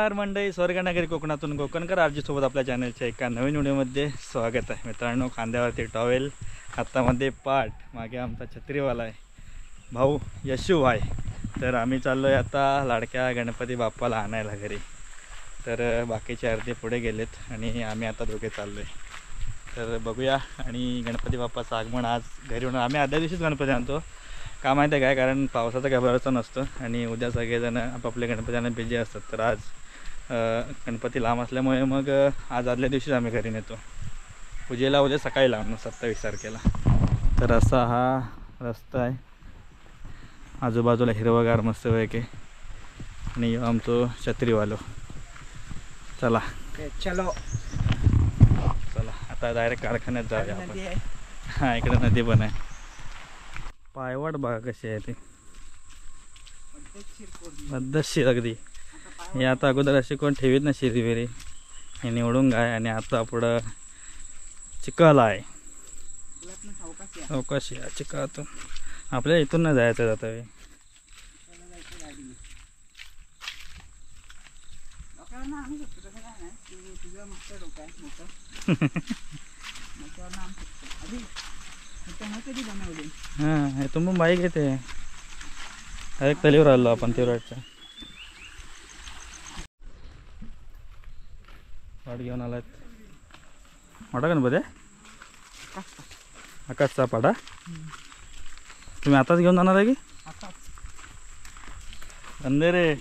नमस्कार मंडळी, स्वर्गनगरी कोकणातून कोकणकर आरजी सोबत आपल्या चॅनलच्या एका नवीन व्हिडिओमध्ये स्वागत आहे मित्रांनो। खांद्यावरती टॉवेल, हातामध्ये पाट, मागे आमचा छत्रीवाला आहे भाऊ यशू आहे। तर आम्ही चाललो आहे आता लाडक्या गणपती बाप्पाला आणायला घरी। तर बाकीचे अर्धे पुढे गेलेत आणि आम्ही आता दोघे चाललो आहे। तर बघूया। आणि गणपती बाप्पाचं आगमन आज घरी होणार। आम्ही आदल्या दिवशीच गणपती आणतो, का माहिती आहे काय, कारण पावसाचा काय भरोसा नसतो आणि उद्या सगळेजण आपापले गणपती आणण्यात बिझी असतात। तर आज गणपती लांब असल्यामुळे मग आज आदल्या दिवशीच आम्ही घरी नेतो। पूजेला उद्या सकाळी लावणार 27 तारखेला। तर असा हा रस्ता आहे, आजूबाजूला हिरवगार मस्त पैकी आणि आमचं छत्रीवालो। चला चलो चला आता डायरेक्ट कारखान्यात जाऊया आपण। हां, इकडे नदी पण आहे। पायवाट बघा कशी आहे ती, पद्धतशीर अगदी। हे आता अगोदर अशी कोण ठेवीत ना शिरी बिरी, हे निवडून गाय आणि आता पुढं चिखल आहे, चौकशी आहे चिखलातून। आपल्याला इथून नाही जायचं जाता वे। हां, हे तुम्ही बाईक येते डायरेक्ट तलीवर आलो आपण तिवराटच्या। पाट घेऊन आलात मोठा गणपती आहे, आकाशचा पाटा। तुम्ही आताच घेऊन जाणार आहे की अंधेरे?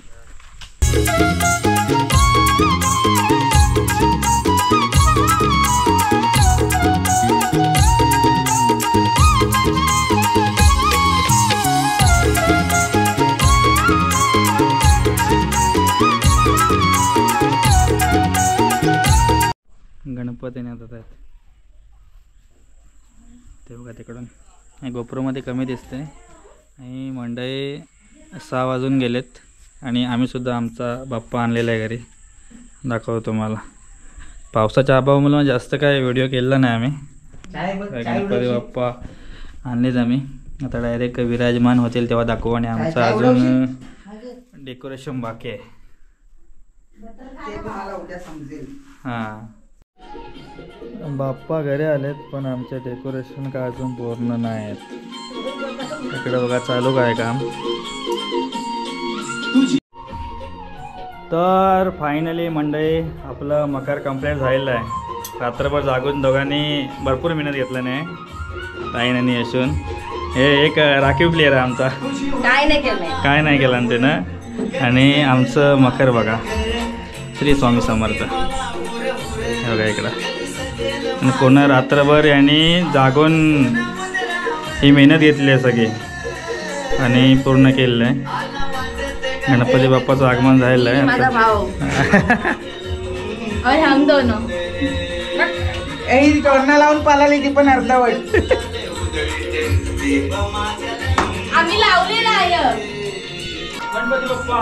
गणपती नेतात आहेत ते बघा तिकडून। गोप्रोमध्ये कमी दिसते आणि मंडळी 6 वाजून गेलेत आणि आम्ही सुद्धा आमचा बाप्पा आणलेला आहे घरी। दाखवतो तुम्हाला। पावसाच्या अभावामुळे जास्त काय व्हिडिओ केला नाही आम्ही। गणपती बाप्पा आणलेच आम्ही, आता डायरेक्ट विराजमान होतील तेव्हा दाखवू। आणि आमचं अजून डेकोरेशन बाकी आहे। हां, बाप्पा घरी आलेत पण आमचे डेकोरेशन काय अजून पूर्ण नाही आहेत। इकडे बघा चालू काय काम। तर फायनली मंडळी आपलं मकर कंप्लीट झालेलं आहे। रात्रभर जागून दोघांनी भरपूर मेहनत घेतलं नाही, ताईन आणि यशून। हे एक राखीव प्लेयर आहे आमचा, काय नाही केलं ना त्यानं। आणि आमचं मकर बघा, श्री स्वामी समर्थ हे बघा इकडं। आणि पूर्ण रात्रभर यांनी जागून ही मेहनत घेतली आहे सगळी आणि पूर्ण केलेलं आहे। गणपती बाप्पाचं आगमन झालेलं आहे। टोरणा लावून पालाली ती पण अर्धवट आम्ही लावलेला आहे। गणपती बाप्पा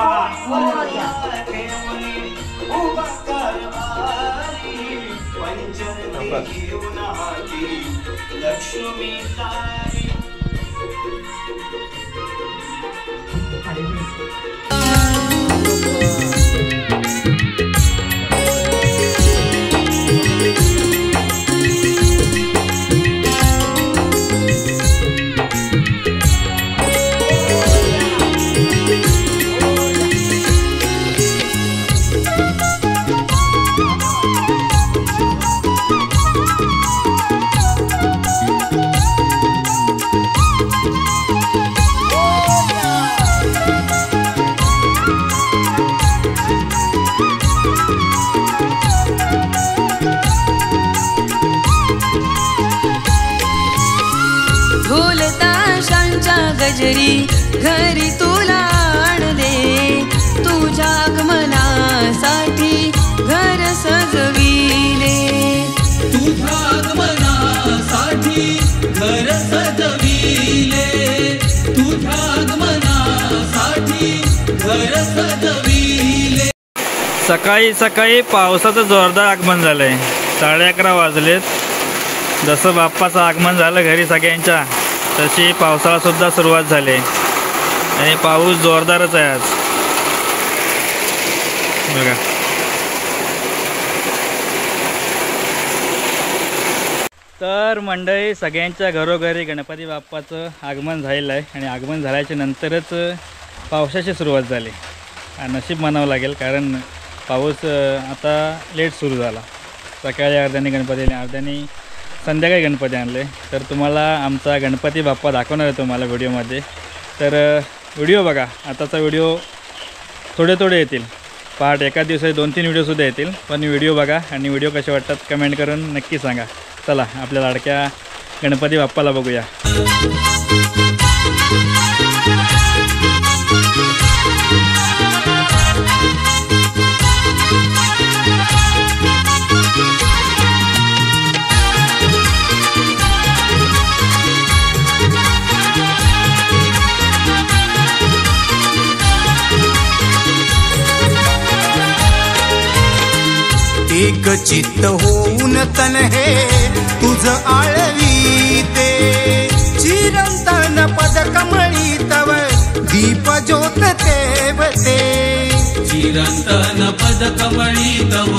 गजरी घरी तुला आणले, तुझ्या आगमनासाठी घर सजविले, तुझ्या आगमनासाठी घर सजविले, तुझ्या आगमनासाठी घर सजविले। सकाळी सकाळी पावसाचं जोरदार आगमन झालंय। 11:30 वाजलेत। जसं बाप्पाचं आगमन झालं घरी सगळ्यांच्या, तशी पावसाला सुद्धा सुरुवात झाली आणि पाऊस जोरदारच आहे आज बघा। तर मंडळी सगळ्यांच्या घरोघरी गणपती बाप्पाचं आगमन झालेलं आहे आणि आगमन झाल्याच्या नंतरच पावसाची सुरुवात झाली. नशीब म्हणावं लागेल कारण पाऊस आता लेट सुरू झाला. सकाळी अर्ध्याने गणपती आणले, अर्ध्याने संध्याकाळी गणपती आणले. तर तुम्हाला आमचा गणपती बाप्पा दाखवणार आहे तुम्हाला व्हिडिओमध्ये. तर व्हिडिओ बघा. आताचा व्हिडिओ थोडे थोडे येतील, पार्ट एका दिवसात 2-3 व्हिडिओसुद्धा येतील. पण व्हिडिओ बघा आणि व्हिडिओ कसे वाटतात कमेंट करून नक्की सांगा. चला आपल्या लाडक्या गणपती बाप्पाला बघूया. एक चित्त होऊन तन हे तुझ आळवीते, चिरंतन पद कमळी तव दीप ज्योत तेवते. चिरंतन पद कमळी तव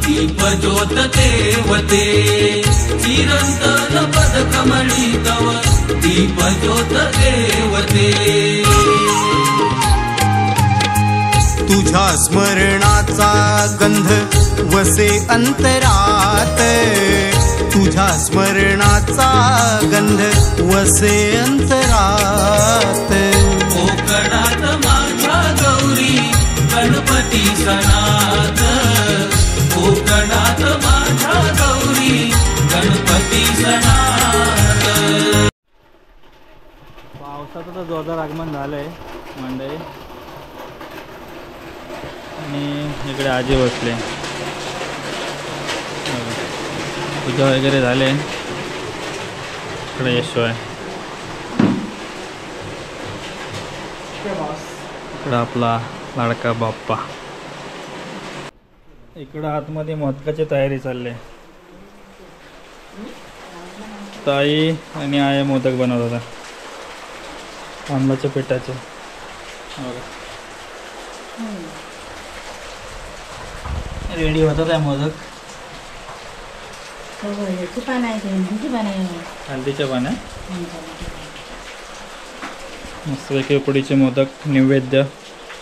दीप ज्योत तेवते. चिरंतन पद कमळी तव दीप ज्योत तेवते. तुझ्या स्मरणाचा गंध वसे अंतरात, तुझ्या स्मरणाचा गंध वसे अंतरात. कोकणात माझ्या गौरी गणपती सणात, कोकणात माझ्या गौरी गणपती सणात. पावसाचं तर जोरदार आगमन झालं आहे मंडळी. आणि इकडे आजी बसले, पूजा वगैरे झाले. इकडे येशू आहे, इकडं आपला लाडका बाप्पा. इकडं आतमध्ये मोदकाची तयारी चालली. ताई आणि आई मोदक बनवत होता तांदळाच्या पिठाचे. रेडी होतात आहे मोदक. हळदीच्या पाण्या मस्तपैकी उकडीचे मोदक नैवेद्य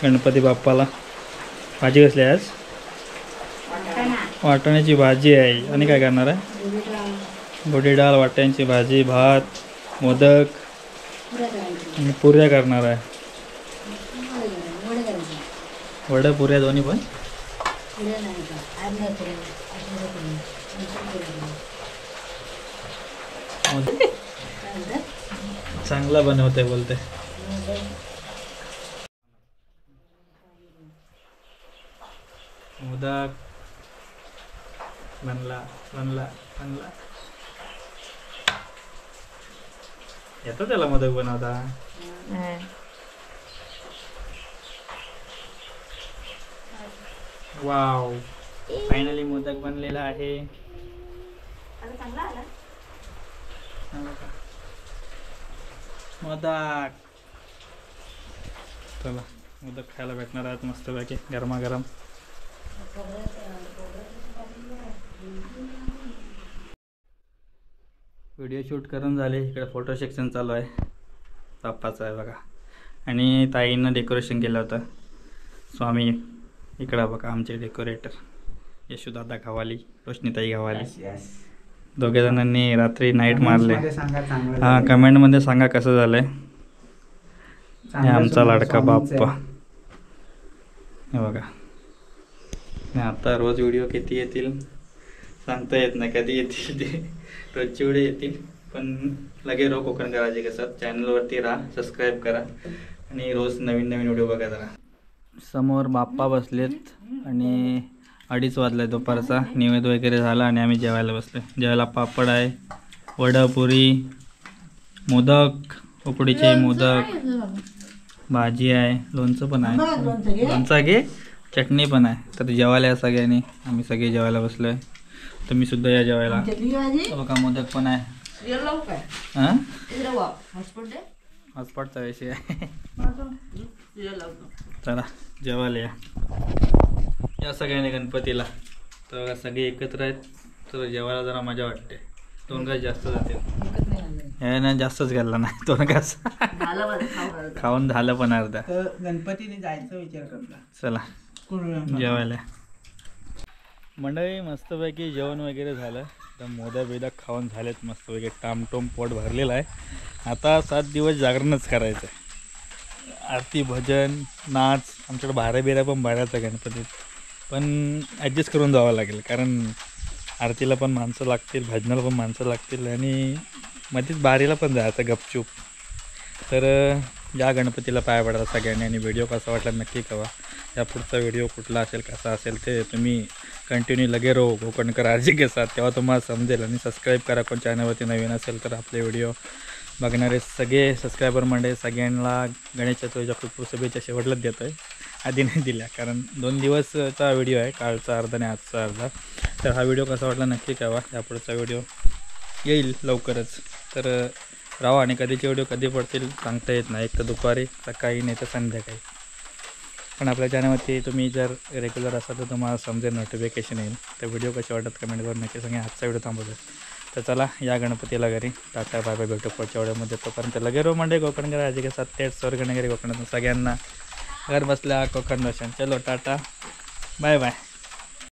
गणपती बाप्पाला. भाजी कसली आहे आज? वाटाण्याची भाजी आहे. आणि काय करणार आहे? गोडी डाळ, वाटाण्याची भाजी, भात, मोदक आणि पुऱ्या करणार आहे. वडं पुऱ्या दोन्ही पण. चांगला बनवते बोलते. मोदक बनला बनला बनला. येतो त्याला मोदक बनवता? वाव, फायनली मोदक बनलेला आहे. मोदक. चला मोदक खायला भेटणार आहेत मस्तपैकी गरमागरम. व्हिडिओ शूट करून झाले. इकडे फोटो सेक्शन चालू आहे. बाप्पाचं आहे बघा. आणि ताईनं डेकोरेशन केलं होतं. स्वामी इकडं बघा आमचे डेकोरेटर यशोदादा घावाली, रोशनीताई घावाली. दोघे जणांनी रात्री नाईट मारले. हां, कमेंटमध्ये सांगा कसं झालंय. हे आमचा लाडका बाप्पा हे बघा. आता रोज व्हिडिओ किती येतील सांगता येत नाही, कधी येतील ते. रोजचे व्हिडिओ येतील पण लगे रो कोकण करायचे कसं. चॅनलवरती राहा, सबस्क्राईब करा आणि रोज नवीन नवीन व्हिडिओ बघा जरा. समोर बाप्पा बसलेत आणि 2:30 वाजले दुपारचा. नैवेद्य वगैरे झाला आणि आम्ही जेवायला बसलो. जेवायला पापड आहे, वडा, पुरी, मोदक, उकडीचे मोदक, भाजी आहे, लोणचं पण आहे. लोणचं घे, चटणी पण आहे. तर जेवायला या सगळ्यांनी. आम्ही सगळे जेवायला बसलो आहे. तुम्ही सुद्धा या जेवायला. बघा मोदक पण आहे. हां, हॉटस्पॉटचा विषय आहे. चला जेवायला या सगळ्यांनी गणपतीला. तर सगळे एकत्र आहेत तर जेवायला जरा मजा वाटते. दोन घास जास्त जातील हे ना जास्तच घालला नाही दोन घास खाऊन झालं पण अर्धा. तर गणपतीने जायचा विचार करता. चला कुठं? जेवायला मंडळी. मस्तपैकी जेवण वगैरे झालं तर मोदक बिदक खाऊन झालेत मस्तपैकी टामटोम पोट भरलेलं आहे. आता 7 दिवस जागरणच करायचं आहे. आरती भजन नाच आमच्याकडे बारा बिरा पण बारायचं गणपतीत पण ॲडजस्ट करून जावं लागेल कारण आरतीला पण माणसं लागतील भजनाला पण माणसं लागतील आणि मध्येच बारीला पण जायचं गपचूप. तर या गणपतीला पाया पडायला सगळ्यांनी आणि व्हिडिओ कसा वाटला नक्की कळवा. या पुढचा व्हिडिओ कुठला असेल कसा असेल ते तुम्ही कंटिन्यू लगे रहो कोकणकर आरजी के साथ तेव्हा तुम्हाला समजेल. आणि सबस्क्राईब करा कोण चॅनलवरती नवीन असेल तर. आपले व्हिडिओ बघणारे सगळे सबस्क्रायबर मंडळी सगळ्यांना गणेश चतुर्थीच्या खूप खूप शुभेच्छा शेवटलाच देतो आहे. आधी नाही दिल्या कारण 2 दिवसचा व्हिडिओ आहे कालचा अर्धा आणि आजचा अर्धा. तर हा व्हिडिओ कसा वाटला नक्की कळवा. या पुढचा व्हिडिओ येईल लवकरच. तर राहा आणि कधीचे व्हिडिओ कधी पडतील सांगता येत नाही. एक तर दुपारी सकाळी नाही तर संध्याकाळी. पण आपल्या चॅनलवरती तुम्ही जर रेग्युलर असाल तर तुम्हाला समजेल नोटिफिकेशन येईल. तर व्हिडिओ कसे वाटत कमेंट करून नक्की सांगा. आजचा व्हिडिओ थांबवतो. तर चला या गणपतीला घरी टाटा बाय बाय भेटू पुढच्या व्हिडिओमध्ये. तोपर्यंत लगे रो मंडे कोकणकर आजी के साथ थेट स्वर्गनगरी कोकणातून सगळ्यांना घर बसल्या कोकण दर्शन. चलो टाटा बाय बाय.